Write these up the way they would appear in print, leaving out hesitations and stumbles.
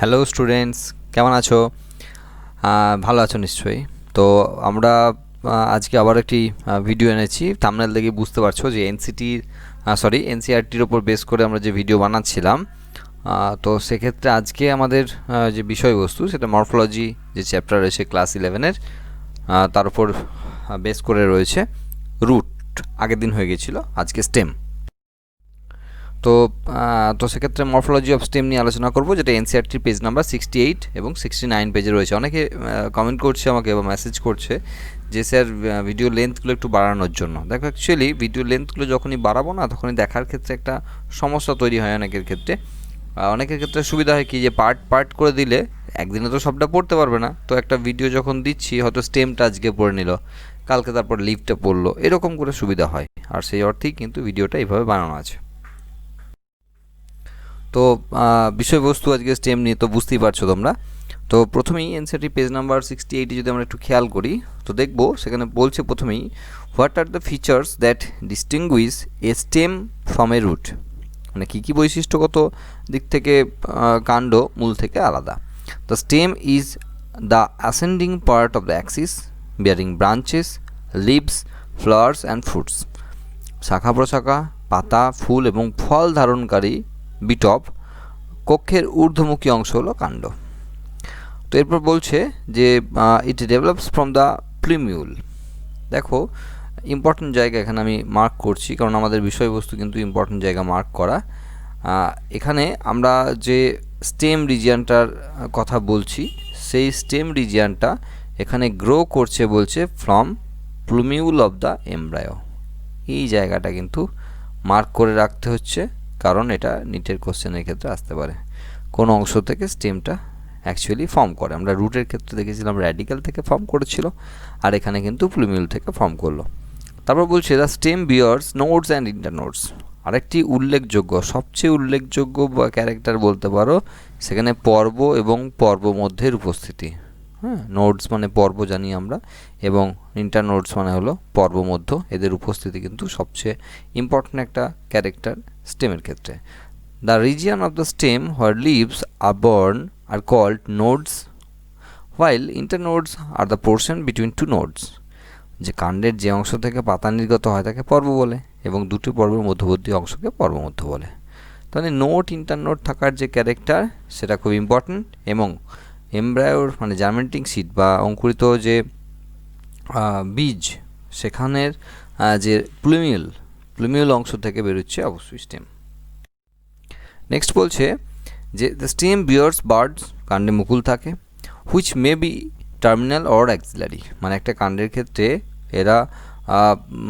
Hello students, কেমন আছো? ভালো আছো নিশ্চয়ই। তো আমরা আজকে আবার একটি ভিডিও এনেছি। থাম্বনেল দেখে বুঝতে পারছো যে এনসিইআরটির ওপর বেস করে আমরা যে ভিডিও বানাচ্ছিলাম। তো সেক্ষেত্রে আজকে আমাদের যে বিষয়বস্তু সেটা মরফোলজি যে চ্যাপ্টার রয়েছে ক্লাস 11-এর, তার উপর বেস করে রয়েছে। রুট আগের দিন হয়ে গেছিলো, আজকে স্টেম। তো তো সেক্ষেত্রে মরফোলজি অফ স্টেম নিয়ে আলোচনা করব, যেটা এনসিইআরটির পেজ নাম্বার 68 এবং 69 পেজে রয়েছে। অনেকে কমেন্ট করছে আমাকে বা মেসেজ করছে যে স্যার ভিডিও লেন্থগুলো একটু বাড়ানোর জন্য। দেখো অ্যাকচুয়ালি ভিডিও লেন্থগুলো যখনই বাড়াবো না, তখনই দেখার ক্ষেত্রে একটা সমস্যা তৈরি হয় অনেকের ক্ষেত্রে। অনেকের ক্ষেত্রে সুবিধা হয় কি, যে পার্ট পার্ট করে দিলে একদিনে তো সবটা পড়তে পারবে না। তো একটা ভিডিও যখন দিচ্ছি, হয়তো স্টেমটা আজকে পড়ে নিল, কালকে তারপর লিভটা পড়লো, এরকম করে সুবিধা হয়। আর সেই অর্থেই কিন্তু ভিডিওটা এইভাবে বানানো আছে। তো বিষয়বস্তু আজকে স্টেম নিয়ে তো বুঝতেই পারছো তোমরা। তো প্রথমেই এনসিইআরটি পেজ নাম্বার 68 যদি আমরা একটু খেয়াল করি, তো দেখব সেখানে বলছে প্রথমেই, what are the features that distinguish a stem from a root. মানে কী কী বৈশিষ্ট্যগত দিক থেকে কাণ্ড মূল থেকে আলাদা। The stem is the ascending part of the axis bearing branches, leaves, flowers and fruits. শাখা প্রশাখা, পাতা, ফুল এবং ফল ধারণকারী বিটপ কক্ষের ঊর্ধ্বমুখী অংশ হলো কাণ্ড। তো এরপর বলছে যে ইট ডেভেলপস ফ্রম দ্য প্লুমিউল। দেখো ইম্পর্টেন্ট জায়গা এখানে আমি মার্ক করছি, কারণ আমাদের বিষয়বস্তু কিন্তু ইম্পর্টেন্ট জায়গা মার্ক করা। এখানে আমরা যে স্টেম রিজিয়ানটার কথা বলছি, সেই স্টেম রিজিয়ানটা এখানে গ্রো করছে বলছে ফ্রম প্লুমিউল অফ দ্য এমব্রায়ো। এই জায়গাটা কিন্তু মার্ক করে রাখতে হচ্ছে, কারণ এটা নিটের কোশ্চেনের ক্ষেত্রে আসতে পারে। কোন অংশ থেকে স্টেমটা অ্যাকচুয়ালি ফর্ম করে। আমরা রুটের ক্ষেত্রে দেখেছিলাম র্যাডিক্যাল থেকে ফর্ম করেছিল, আর এখানে কিন্তু প্লুমিউল থেকে ফর্ম করলো। তারপর বলছে the stem bears nodes and internodes. আরেকটি উল্লেখযোগ্য, সবচেয়ে উল্লেখযোগ্য বা ক্যারেক্টার বলতে পারো, সেখানে পর্ব এবং পর্ব মধ্যের উপস্থিতি। হ্যাঁ, নোডস মানে পর্ব জানি আমরা, এবং ইন্টারনোডস মানে হলো পর্ব মধ্য। এদের উপস্থিতি কিন্তু সবচেয়ে ইম্পর্ট্যান্ট একটা ক্যারেক্টার স্টেমের ক্ষেত্রে। The region of the stem where leaves are born are called nodes, while internodes are the portion between two nodes. যে কাণ্ডের যে অংশ থেকে পাতা নির্গত হয় তাকে পর্ব বলে, এবং দুটি পর্বের মধ্যবর্তী অংশকে পর্বমধ্য বলে। তাহলে নোট ইন্টারনোট থাকার যে ক্যারেক্টার, সেটা খুব ইম্পর্ট্যান্ট। এবং এমব্রায়োর মানে জার্মেন্টিং সিড বা অঙ্কুরিত যে বীজ, সেখানের যে প্লুমিউল অংশ থেকে বেরোচ্ছে অবশ্যই স্টেম। নেক্সট বলছে যে দ্য স্টেম বিয়ার্স বার্ডস, কাণ্ডে মুকুল থাকে, which may be terminal or axillary. মানে একটা কাণ্ডের ক্ষেত্রে এরা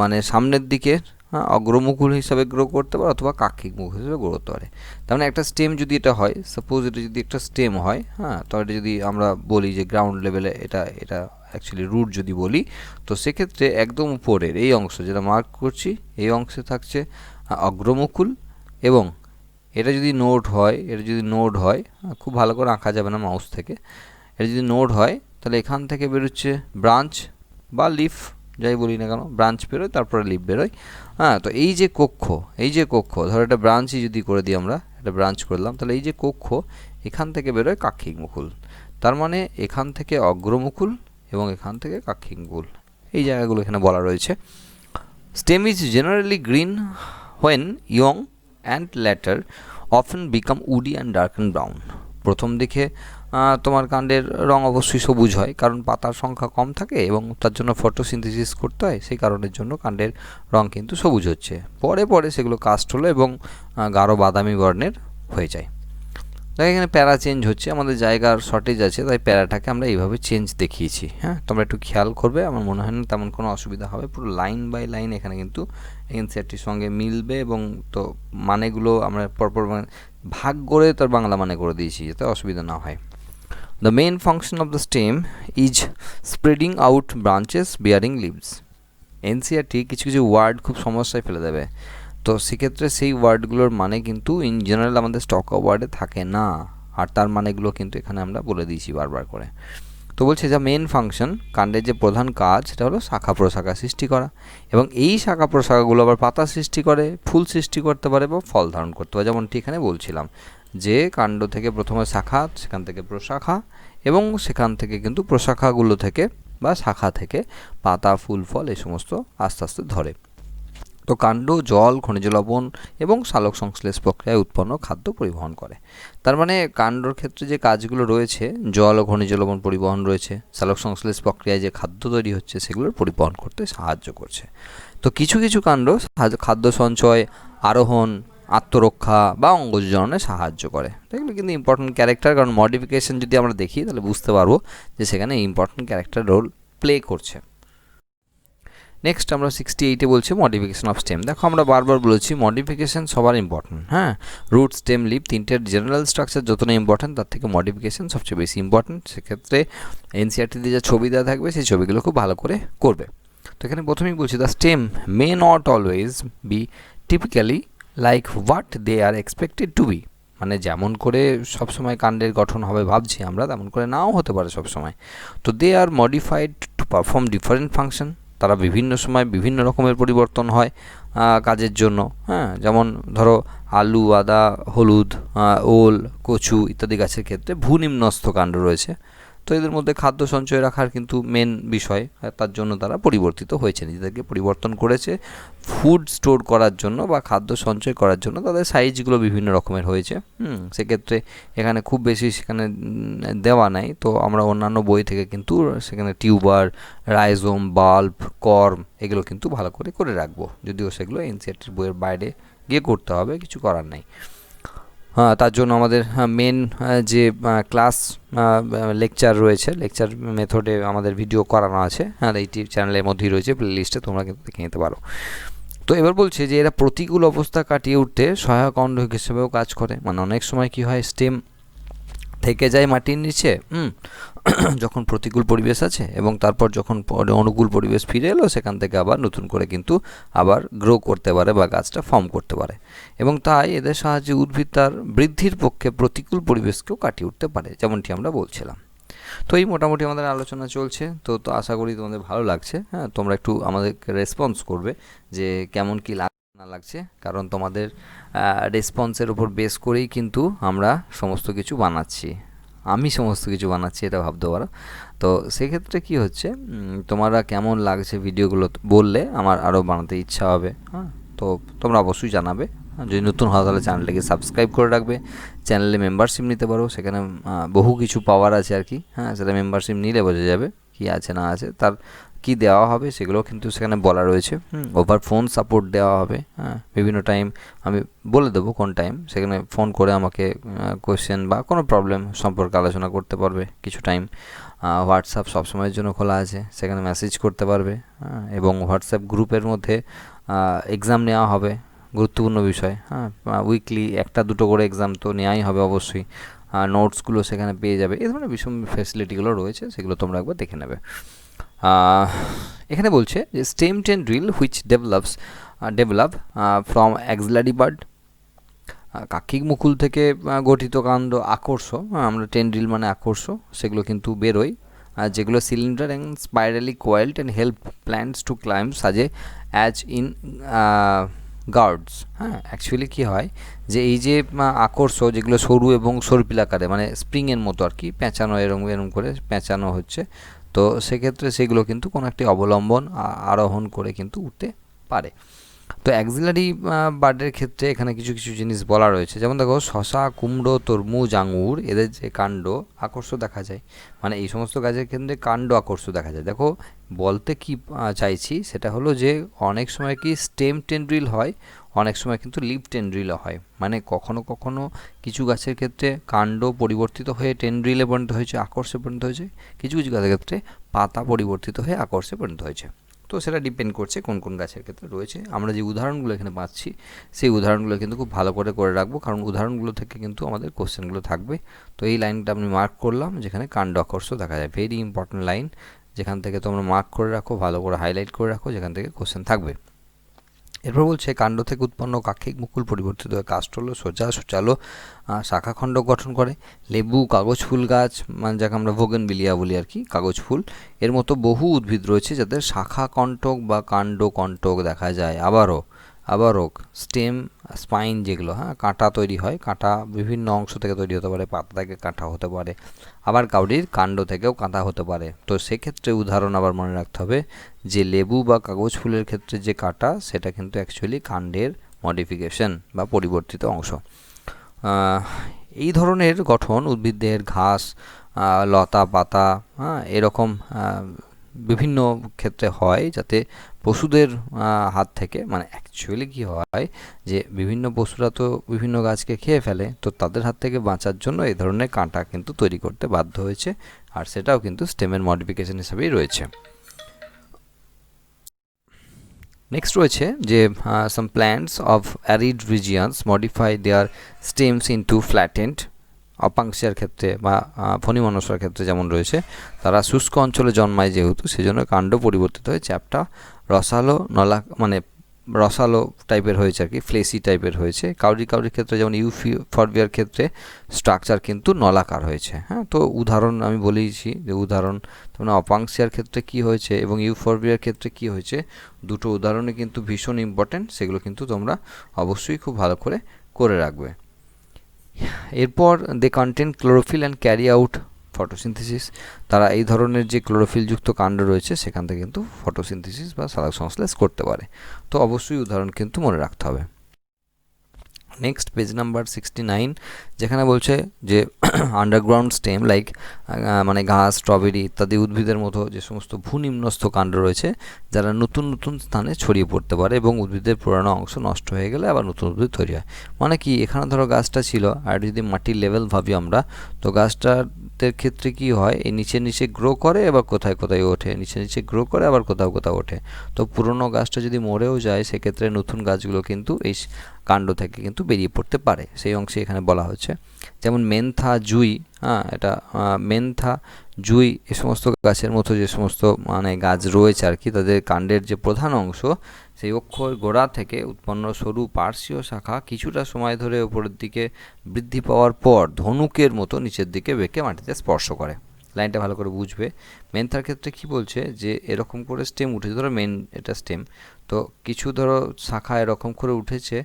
মানে সামনের দিকে অগ্রমুকুল হিসাবে গ্রো করতে পারে, অথবা কাক্ষিক মুকুল হিসাবে গ্রো করতে পারে। তার মানে একটা স্টেম যদি এটা হয়, সাপোজ এটা যদি একটা স্টেম হয়, তো এটা যদি আমরা বলি যে গ্রাউন্ড লেভেলে এটা অ্যাকচুয়ালি রুট যদি বলি, তো সেক্ষেত্রে একদম উপরের এই অংশ যেটা মার্ক করছি, এই অংশে থাকছে অগ্রমুকুল। এবং এটা যদি নোড হয়, খুব ভালো করে আঁকা যাবে না মাউস থেকে, এটা যদি নোড হয়, তাহলে এখান থেকে বেরোচ্ছে ব্রাঞ্চ বা লিফ, যাই বলি না কেন, ব্রাঞ্চ বেরোয়, তারপরে লিফ বেরোয়। তো এই যে কক্ষ ধরো এটা ব্রাঞ্চই যদি করে দিই, আমরা এটা ব্রাঞ্চ করলাম, তাহলে এই যে কক্ষ, এখান থেকে বেরোয় কাক্ষিক মুকুল। তার মানে এখান থেকে অগ্রমুকুল এবং এখান থেকে কাক্ষিক মুকুল, এই জায়গাগুলো এখানে বলা রয়েছে। Stem is generally green when young and later often become woody and darken brown. প্রথম দিকে তোমার কাণ্ডের রং অবশ্যই সবুজ হয়, কারণ পাতার সংখ্যা কম থাকে এবং তার জন্য ফটোসিনথেসিস করতে হয়, সেই কারণের জন্য কাণ্ডের রং কিন্তু সবুজ হচ্ছে। পরে পরে সেগুলো কাস্ট হলো এবং গাঢ় বাদামি বর্ণের হয়ে যায়। তাই এখানে প্যারা চেঞ্জ হচ্ছে, আমাদের জায়গার শর্টেজ আছে, তাই প্যারাটাকে আমরা এইভাবে চেঞ্জ দেখিয়েছি। তোমরা একটু খেয়াল করবে, আমার মনে হয় না তেমন কোনো অসুবিধা হবে। পুরো লাইন বাই লাইন এখানে কিন্তু এনসিইআরটির সঙ্গে মিলবে, এবং তো মানেগুলো আমরা পরপর ভাগ করে তার বাংলা মানে করে দিয়েছি, যাতে অসুবিধা না হয়। The main function of the stem is spreading out branches bearing leaves. NCERT কিছু কিছু ওয়ার্ড খুব সমস্যায় ফেলে দেবে, তো সেক্ষেত্রে সেই ওয়ার্ডগুলোর মানে কিন্তু ইন জেনারেল আমাদের স্টক ওয়ার্ডে থাকে না, আর তার মানেগুলো কিন্তু এখানে আমরা বলে দিয়েছি বারবার করে। তো বলছে যা মেন ফাংশন, কাণ্ডের যে প্রধান কাজ, সেটা হলো শাখা প্রশাখা সৃষ্টি করা, এবং এই শাখা প্রশাখাগুলো আবার পাতা সৃষ্টি করে, ফুল সৃষ্টি করতে পারে বা ফল ধারণ করতে পারে। যেমনটি এখানে বলছিলাম যে কাণ্ড থেকে প্রথমে শাখা, সেখান থেকে প্রশাখা, এবং সেখান থেকে কিন্তু প্রশাখাগুলো থেকে বা শাখা থেকে পাতা, ফুল, ফল এই সমস্ত আস্তে আস্তে ধরে। তো কাণ্ড জল, খনিজ লবণ এবং সালোক সংশ্লেষ প্রক্রিয়ায় উৎপন্ন খাদ্য পরিবহন করে। তার মানে কাণ্ডর ক্ষেত্রে যে কাজগুলো রয়েছে, জল ও খনিজ লবণ পরিবহন রয়েছে, সালোক সংশ্লেষ প্রক্রিয়ায় যে খাদ্য তৈরি হচ্ছে সেগুলোর পরিবহন করতে সাহায্য করছে। তো কিছু কিছু কাণ্ড খাদ্য সঞ্চয়, আরোহণ, আত্মরক্ষা বা অঙ্গজননে সাহায্য করে। এগুলো কিন্তু ইম্পর্টেন্ট ক্যারেক্টার, কারণ মডিফিকেশন যদি আমরা দেখি তাহলে বুঝতে পারবো যে সেখানে ইম্পর্টেন্ট ক্যারেক্টার রোল প্লে করছে। নেক্সট আমরা 68-এ বলছি মডিফিকেশন অফ স্টেম। দেখো আমরা বারবার বলেছি মডিফিকেশন সবার ইম্পর্টেন্ট, হ্যাঁ, রুট, স্টেম, লিভ তিনটের জেনারেল স্ট্রাকচার যত না ইম্পর্টেন্ট, তার থেকে মডিফিকেশন সবচেয়ে বেশি ইম্পর্টেন্ট। সেক্ষেত্রে এনসিইআরটিতে যে ছবি দেওয়া থাকবে সেই ছবিগুলো খুব ভালো করে করবে। তো এখানে প্রথমেই বলছি the stem may not always be typically like what they are expected to be. মানে যেমন করে সবসময় কাণ্ডের গঠন হবে ভাবছি আমরা, তেমন করে নাও হতে পারে সবসময়। তো they are modified to perform different function. তারা বিভিন্ন সময় বিভিন্ন রকমের পরিবর্তন হয় কাজের জন্য, হ্যাঁ, যেমন ধরো আলু, আদা, হলুদ, ওল, কচু ইত্যাদি গাছের ক্ষেত্রে ভূনিম্নস্থ কাণ্ড রয়েছে। তো এদের মধ্যে খাদ্য সঞ্চয় রাখার কিন্তু মেন বিষয়, তার জন্য তারা পরিবর্তিত হয়েছে, নিজেদেরকে পরিবর্তন করেছে ফুড স্টোর করার জন্য বা খাদ্য সঞ্চয় করার জন্য। তাদের সাইজগুলো বিভিন্ন রকমের হয়েছে। সেক্ষেত্রে এখানে খুব বেশি সেখানে দেওয়া নাই। তো আমরা অন্যান্য বই থেকে কিন্তু সেখানে টিউবার, রাইজোম, বাল্ব, কর্ম এগুলো কিন্তু ভালো করে করে রাখবো, যদিও সেগুলো এনসিইআরটির বইয়ের বাইরে গিয়ে করতে হবে, কিছু করার নেই। হ্যাঁ, তার জন্য আমাদের মেন যে ক্লাস লেকচার রয়েছে, লেকচার মেথডে আমাদের ভিডিও করানো আছে, হ্যাঁ, এইটি চ্যানেলের মধ্যেই রয়েছে, প্লে লিস্টে তোমরা কিন্তু দেখে নিতে পারো। তো এবার বলছে যে এরা প্রতিকূল অবস্থা কাটিয়ে উঠতে সহায়ক অঙ্গ হিসেবেও কাজ করে। মানে অনেক সময় কি হয়, স্টেম থেকে যায় মাটির নিচে যখন প্রতিকূল পরিবেশ আছে, এবং তারপর যখন অনুকূল পরিবেশ ফিরে এলো সেখান থেকে আবার নতুন করে কিন্তু আবার গ্রো করতে পারে বা গাছটা ফর্ম করতে পারে। এবং তাই এদের সাহায্যে উদ্ভিদ তার বৃদ্ধির পক্ষে প্রতিকূল পরিবেশকেও কাটিয়ে উঠতে পারে, যেমনটি আমরা বলছিলাম। তো এই মোটামুটি আমাদের আলোচনা চলছে। তো আশা করি তোমাদের ভালো লাগছে। হ্যাঁ, তোমরা একটু আমাদেরকে রেসপন্স করবে যে কেমন কী না লাগছে, কারণ তোমাদের রেসপন্সের উপর বেস করেই কিন্তু আমরা সমস্ত কিছু বানাচ্ছি, আমি সমস্ত কিছু বানাচ্ছি, এটা ভাবতে পারো। তো সেক্ষেত্রে কি হচ্ছে, তোমরা কেমন লাগছে ভিডিওগুলো বললে আমার আরও বানাতে ইচ্ছা হবে। হ্যাঁ, তো তোমরা অবশ্যই জানাবে। যদি নতুন হয় তাহলে চ্যানেলটাকে সাবস্ক্রাইব করে রাখবে। চ্যানেলে মেম্বারশিপ নিতে পারো, সেখানে বহু কিছু পাওয়ার আছে আর কি। হ্যাঁ, সেটা মেম্বারশিপ নিলে বোঝা যাবে কি আছে না আছে, তার কি দেওয়া হবে সেগুলো কিন্তু সেখানে বলা রয়েছে। ওভার ফোন সাপোর্ট দেওয়া হবে। হ্যাঁ, বিভিন্ন টাইম আমি বলে দেবো কোন টাইম, সেখানে ফোন করে আমাকে কোয়েশ্চেন বা কোনো প্রবলেম সম্পর্কে আলোচনা করতে পারবে কিছু টাইম। হোয়াটসঅ্যাপ সবসময়ের জন্য খোলা আছে, সেখানে মেসেজ করতে পারবে। এবং হোয়াটসঅ্যাপ গ্রুপের মধ্যে এক্সাম নেওয়া হবে, গুরুত্বপূর্ণ বিষয়। হ্যাঁ, উইকলি একটা দুটো করে এক্সাম তো নেওয়াই হবে অবশ্যই। নোটসগুলো সেখানে পেয়ে যাবে। এই ধরনের বিষয় ফ্যাসিলিটিগুলো রয়েছে, সেগুলো তোমরা একবার দেখে নেবে। এখানে বলছে যে stem tendril which develop from axillary bud, কাক্ষিক মুকুল থেকে গঠিত কাণ্ড আকর্ষ, আমরা টেন্ড্রিল মানে আকর্ষ, সেগুলো কিন্তু বেরোয়, যেগুলো cylinder and spirally coiled and help plants to climb such as in gourds. হ্যাঁ, অ্যাকচুয়ালি কী হয় যে এই যে আকর্ষ যেগুলো সরু এবং সর্পিলাকারে, মানে স্প্রিংয়ের মতো আর কি, পেঁচানো এরম এরম করে পেঁচানো হচ্ছে, তো সেক্ষেত্রে সেগুলো কিন্তু কোনো একটি অবলম্বন আরোহণ করে কিন্তু উঠতে পারে। তো অ্যাক্সিলারি বার্ডের ক্ষেত্রে এখানে কিছু কিছু জিনিস বলা রয়েছে, যেমন দেখো শশা, কুমড়ো, তরমুজ, আঙুর এদের যে কাণ্ড আকর্ষ দেখা যায়, মানে এই সমস্ত গাছের ক্ষেত্রে কাণ্ড আকর্ষ দেখা যায়। দেখো বলতে কি চাইছি সেটা হলো যে অনেক সময় কি স্টেম টেন্ড্রিল হয়, অনেক সময় কিন্তু লিভ টেন্ড্রিলও হয়। মানে কখনো কখনো কিছু গাছের ক্ষেত্রে কাণ্ড পরিবর্তিত হয়ে টেন্ড্রিলে পরিণত হয়েছে, আকর্ষে পরিণত হয়েছে, কিছু কিছু গাছের ক্ষেত্রে পাতা পরিবর্তিত হয়ে আকর্ষে পরিণত হয়েছে। তো সেটা ডিপেন্ড করছে কোন কোন গাছের ক্ষেত্রে রয়েছে। আমরা যে উদাহরণগুলো এখানে পাচ্ছি সেই উদাহরণগুলো কিন্তু খুব ভালো করে করে রাখবো, কারণ উদাহরণগুলো থেকে কিন্তু আমাদের কোশ্চেনগুলো থাকবে। তো এই লাইনটা আমি মার্ক করলাম, যেখানে কাণ্ড আকর্ষ দেখা যায়, ভেরি ইম্পর্ট্যান্ট লাইন, যেখান থেকে তোমরা মার্ক করে রাখো, ভালো করে হাইলাইট করে রাখো, যেখান থেকে কোশ্চেন থাকবে। এরপর বলছে কাণ্ড থেকে উৎপন্ন কাক্ষিক মুকুল পরিবর্তিত হয়ে কাস্টল, সোজা, সুচালো শাখাখণ্ড গঠন করে। লেবু, কাগজ ফুল গাছ, মানে যাকে আমরা বোগেনভিলিয়া বলি আর কি, কাগজ ফুল, এর মতো বহু উদ্ভিদ রয়েছে যাদের শাখা কণ্টক বা কাণ্ড কণ্টক দেখা যায়। আবারও আবারক, স্টেম, স্পাইন যেগুলো, হ্যাঁ, কাঁটা তৈরি হয়, কাঁটা বিভিন্ন অংশ থেকে তৈরি হতে পারে, পাতা থেকে কাঁটা হতে পারে, আবার কাউরির কাণ্ড থেকেও কাঁটা হতে পারে। তো সেক্ষেত্রে উদাহরণ আবার মনে রাখতে হবে যে লেবু বা কাগজ ফুলের ক্ষেত্রে যে কাঁটা সেটা কিন্তু অ্যাকচুয়ালি কাণ্ডের মডিফিকেশন বা পরিবর্তিত অংশ। এই ধরনের গঠন উদ্ভিদের ঘাস, লতা পাতা, হ্যাঁ, এরকম বিভিন্ন ক্ষেত্রে হয়, যাতে পশুদের হাত থেকে, মানে অ্যাকচুয়ালি কি হয় যে বিভিন্ন পশুরা তো বিভিন্ন গাছকে খেয়ে ফেলে, তো তাদের হাত থেকে বাঁচার জন্য এই ধরনের কাঁটা কিন্তু তৈরি করতে বাধ্য হয়েছে, আর সেটাও কিন্তু স্টেমের মডিফিকেশন হিসেবেই রয়েছে। নেক্সট রয়েছে যে some plants of arid regions modify their stems into flattened. অপাংশিয়ার ক্ষেত্রে বা ফণিমনসার ক্ষেত্রে যেমন রয়েছে, তারা শুষ্ক অঞ্চলে জন্মায় যেহেতু, সেজন্য কাণ্ড পরিবর্তিত হয়ে চ্যাপ্টা, রসালো, নলা, মানে রসালো টাইপের হয়েছে আর কি, ফ্লেসি টাইপের হয়েছে। কাউরির ক্ষেত্রে যেমন ইউফরবিয়ার ক্ষেত্রে স্ট্রাকচার কিন্তু নলাকার হয়েছে। হ্যাঁ, তো উদাহরণ আমি বলেইছি যে উদাহরণ, মানে অপাংশিয়ার ক্ষেত্রে কি হয়েছে এবং ইউফরবিয়ার ক্ষেত্রে কি হয়েছে, দুটো উদাহরণই কিন্তু ভীষণ ইম্পর্টেন্ট, সেগুলো কিন্তু তোমরা অবশ্যই খুব ভালো করে করে রাখবে। এরপর they contain chlorophyll and carry out photosynthesis. তারা এই ধরনের যে ক্লোরোফিলযুক্ত কাণ্ড রয়েছে সেখান থেকে কিন্তু ফটোসিনথেসিস বা সালোক সংশ্লেষ করতে পারে। তো অবশ্যই উদাহরণ কিন্তু মনে রাখতে হবে। নেক্সট পেজ নাম্বার 69, যেখানে বলছে যে আন্ডারগ্রাউন্ড স্টেম লাইক, মানে ঘাস, স্ট্রবেরি ইত্যাদি উদ্ভিদের মতো যে সমস্ত ভূনিম্নস্থ কাণ্ড রয়েছে, যারা নতুন নতুন স্থানে ছড়িয়ে পড়তে পারে এবং উদ্ভিদের পুরানো অংশ নষ্ট হয়ে গেলে আবার নতুন উদ্ভিদ তৈরি হয়। মানে কি, এখানে ধরো গাছটা ছিল, আর যদি মাটির লেভেল ভাবি আমরা, তো গাছটার ক্ষেত্রে কি হয়, এই নিচে নিচে গ্রো করে, আবার কোথায় কোথায় ওঠে, নিচে নিচে গ্রো করে, আবার কোথাও কোথাও ওঠে। তো পুরনো গাছটা যদি মরেও যায়, সেক্ষেত্রে নতুন গাছগুলো কিন্তু এই কাণ্ড থেকে কিন্তু বেরিয়ে পড়তে পারে, সেই অংশে এখানে বলা হচ্ছে। যেমন মেন্থা, জুই, হ্যাঁ, এটা মেন্থা, জুই, এ সমস্ত গাছের মতো যে সমস্ত মানে গাছ রয়েছে আর কি, তাদের কাণ্ডের যে প্রধান অংশ, সেই অক্ষর গোড়া থেকে উৎপন্ন সরু পার্শ্বীয় শাখা কিছুটা সময় ধরে উপরের দিকে বৃদ্ধি পাওয়ার পর ধনুকের মতো নিচের দিকে বেঁকে মাটিতে স্পর্শ করে। লাইনটা ভালো করে বুঝবে। মেন্থার ক্ষেত্রে কি বলছে যে এরকম করে স্টেম উঠেছে, ধরো মেন এটা স্টেম, তো কিছু ধরো শাখা এরকম করে উঠেছে,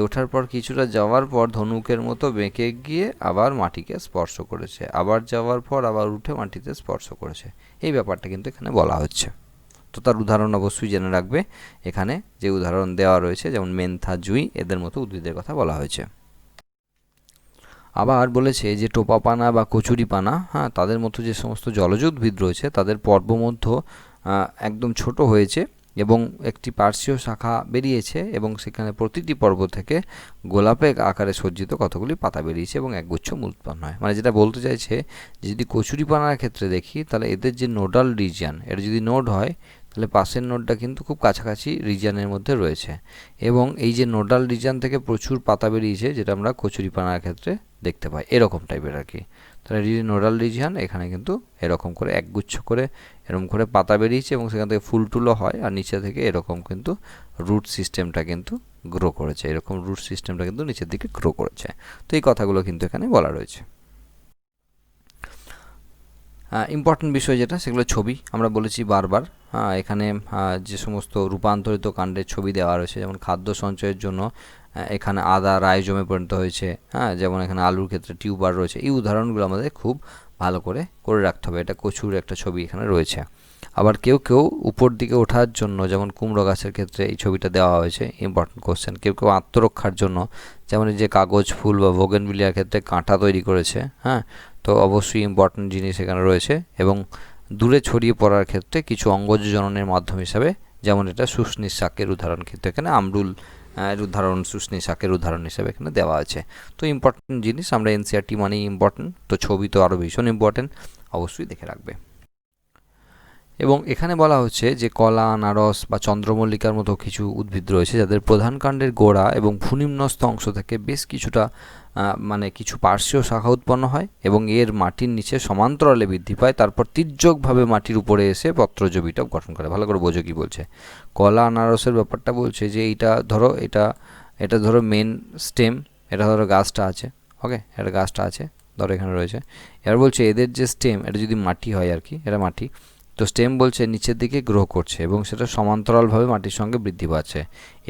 ওঠার পর কিছুটা যাওয়ার পর ধনুকের মতো বেঁকে গিয়ে আবার মাটিকে স্পর্শ করেছে, আবার যাওয়ার পর আবার উঠে মাটিতে স্পর্শ করেছে। এই ব্যাপারটা কিন্তু এখানে বলা হচ্ছে। তো তার উদাহরণ অবশ্যই জেনে রাখবে, এখানে যে উদাহরণ দেওয়া রয়েছে, যেমন মেন্থা, জুই, এদের মতো উদ্ভিদের কথা বলা হয়েছে। আবার বলেছে যে টোপাপানা বা কচুরিপানা, হ্যাঁ, তাদের মতো যে সমস্ত জলজ উদ্ভিদ রয়েছে, তাদের পর্বমধ্য একদম ছোট হয়েছে এবং একটি পার্শ্বীয় শাখা বেরিয়েছে, এবং সেখানে প্রতিটি পর্ব থেকে গোলাপের আকারে সজ্জিত কতগুলি পাতা বেরিয়েছে এবং একগুচ্ছ মূল উৎপন্ন হয়। মানে যেটা বলতে চাইছে, যদি কচুরিপানার ক্ষেত্রে দেখি, তাহলে এদের যে নোডাল রিজিয়ান, এটা যদি নোড হয়, তাহলে পাশের নোডটা কিন্তু খুব কাছাকাছি রিজিয়ানের মধ্যে রয়েছে, এবং এই যে নোডাল রিজিয়ান থেকে প্রচুর পাতা বেরিয়েছে, যেটা আমরা কচুরিপানার ক্ষেত্রে দেখতে পাই, এরকম টাইপের আর কি। তাহলে নোডাল রিজিয়ান, এখানে কিন্তু এরকম করে একগুচ্ছ করে এরকম করে পাতা বেরিয়েছে এবং সেখান থেকে ফুল টুলও হয়, আর নিচে থেকে এরকম কিন্তু রুট সিস্টেমটা কিন্তু গ্রো করেছে, এরকম রুট সিস্টেমটা কিন্তু নিচের দিকে গ্রো করেছে। তো এই কথাগুলো কিন্তু এখানে বলা রয়েছে। ইম্পর্টেন্ট বিষয় যেটা, সেগুলো ছবি আমরা বলেছি বারবার। এখানে যে সমস্ত রূপান্তরিত কাণ্ডের ছবি দেওয়া রয়েছে, যেমন খাদ্য সঞ্চয়ের জন্য এখানে আদা রাইজোমে পরিণত হয়েছে, হ্যাঁ, যেমন এখানে আলুর ক্ষেত্রে টিউবার রয়েছে। এই উদাহরণগুলো আমাদের খুব ভালো করে রাখতে হবে। এটা কচুর একটা ছবি এখানে রয়েছে। আবার কেউ কেউ উপর দিকে ওঠার জন্য, যেমন কুমড়ো গাছের ক্ষেত্রে এই ছবিটা দেওয়া হয়েছে, ইম্পর্টেন্ট কোশ্চেন। কেউ কেউ আত্মরক্ষার জন্য, যেমন এই যে কাগজ ফুল বা বোগেনভিলিয়ার ক্ষেত্রে কাঁটা তৈরি করেছে, হ্যাঁ, তো অবশ্যই ইম্পর্টেন্ট জিনিস এখানে রয়েছে। এবং দূরে ছড়িয়ে পড়ার ক্ষেত্রে কিছু অঙ্গজ জননের মাধ্যম হিসাবে, যেমন এটা শুষ্নি শাকের উদাহরণ, কিন্তু এখানে আমরুল এর উদাহরণ, শুষ্নি শাকের উদাহরণ হিসাবে এখানে দেওয়া আছে। তো ইম্পর্টেন্ট জিনিস, আমরা এনসিইআরটি মানেই ইম্পর্টেন্ট, তো ছবি তো আরও ভীষণ ইম্পর্টেন্ট, অবশ্যই দেখে রাখবে। এবং এখানে বলা হচ্ছে যে কলা, আনারস বা চন্দ্রমল্লিকার মতো কিছু উদ্ভিদ রয়েছে, যাদের প্রধান কাণ্ডের গোড়া এবং ভূনিম্নস্থ অংশ থেকে বেশ কিছুটা মানে কিছু পার্শ্বীয় শাখা উৎপন্ন হয় এবং এর মাটির নিচে সমান্তরালে বৃদ্ধি পায়, তারপর তির্যকভাবে মাটির উপরে এসে পত্রজ বিটপ গঠন করে। ভালো করে বোঝো কি বলছে। কলা, আনারসের ব্যাপারটা বলছে যে এইটা ধরো, এটা ধরো মেন স্টেম, এটা ধরো গাছটা আছে, ওকে, এটা গাছটা আছে ধরো এখানে রয়েছে। এবার বলছে এদের যে স্টেম, এটা যদি মাটি হয় আর কি, এটা মাটি, তো স্টেম বলছে নিচের দিকে গ্রো করছে এবং সেটা সমান্তরালভাবে মাটির সঙ্গে বৃদ্ধি পাচ্ছে।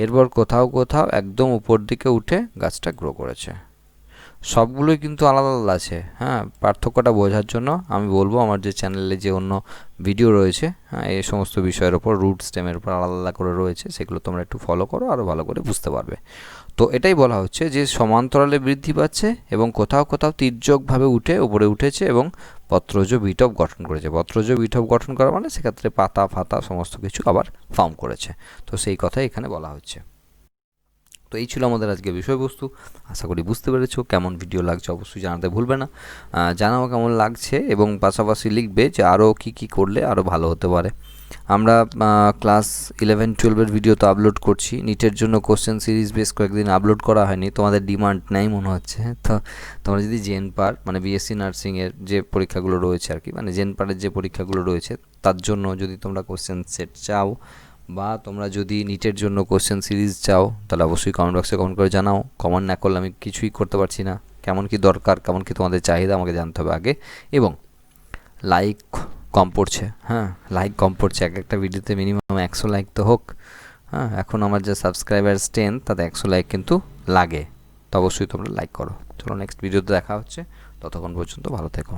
এরপর কোথাও কোথাও একদম উপর দিকে উঠে গাছটা গ্রো করেছে। সবগুলোই কিন্তু আলাদা আলাদা আছে। হ্যাঁ, পার্থক্যটা বোঝার জন্য আমি বলবো আমার যে চ্যানেলে যে অন্য ভিডিও রয়েছে, হ্যাঁ, এই সমস্ত বিষয়ের ওপর রুট স্টেমের উপর আলাদা আলাদা করে রয়েছে, সেগুলো তোমরা একটু ফলো করো, আরও ভালো করে বুঝতে পারবে। তো এটাই বলা হচ্ছে যে সমান্তরালে বৃদ্ধি পাচ্ছে এবং কোথাও কোথাও তির্যকভাবে উঠে উপরে উঠেছে এবং পত্রজ বিটপ গঠন করেছে। পত্রজ বিটপ গঠন করা মানে সেক্ষেত্রে পাতা ফাতা সমস্ত কিছু আবার ফর্ম করেছে। তো সেই কথাই এখানে বলা হচ্ছে। তো এই ছিল আমাদের আজকে বিষয়বস্তু। আশা করি বুঝতে পেরেছো। কেমন ভিডিও লাগছে অবশ্যই জানাতে ভুলবে না। জানাও কেমন লাগছে এবং পাশাপাশি লিখবে যে আরও কী করলে আরও ভালো হতে পারে। আমরা ক্লাস 11-12-এর ভিডিও তো আপলোড করছি। নিটের জন্য কোশ্চেন সিরিজ বেশ কয়েকদিন আপলোড করা হয়নি, তোমাদের ডিমান্ড নেই মনে হচ্ছে। তো তোমরা যদি জেনপার মানে বিএসসি নার্সিংয়ের যে পরীক্ষাগুলো রয়েছে আর কি, মানে জেনপারের যে পরীক্ষাগুলো রয়েছে তার জন্য যদি তোমরা কোশ্চেন সেট চাও বা তোমরা যদি নিটের জন্য কোশ্চেন সিরিজ চাও, তাহলে অবশ্যই কমেন্ট বক্সে কমেন্ট করে জানাও। কমেন্ট না করলে আমি কিছুই করতে পারছি না। কেমন কি দরকার, কেমন কি তোমাদের চাহিদা আমাকে জানতে হবে আগে। এবং লাইক কম পড়ছে, হ্যাঁ, লাইক কম পড়ছে। একটা ভিডিওতে মিনিমাম 100 লাইক তো হোক। হ্যাঁ, এখন আমার যে সাবস্ক্রাইবার 10 তাতে 100 লাইক কিন্তু লাগে। তো অবশ্যই তোমরা লাইক করো। চলো নেক্সট ভিডিওতে দেখা হচ্ছে, ততক্ষণ পর্যন্ত ভালো থেকো।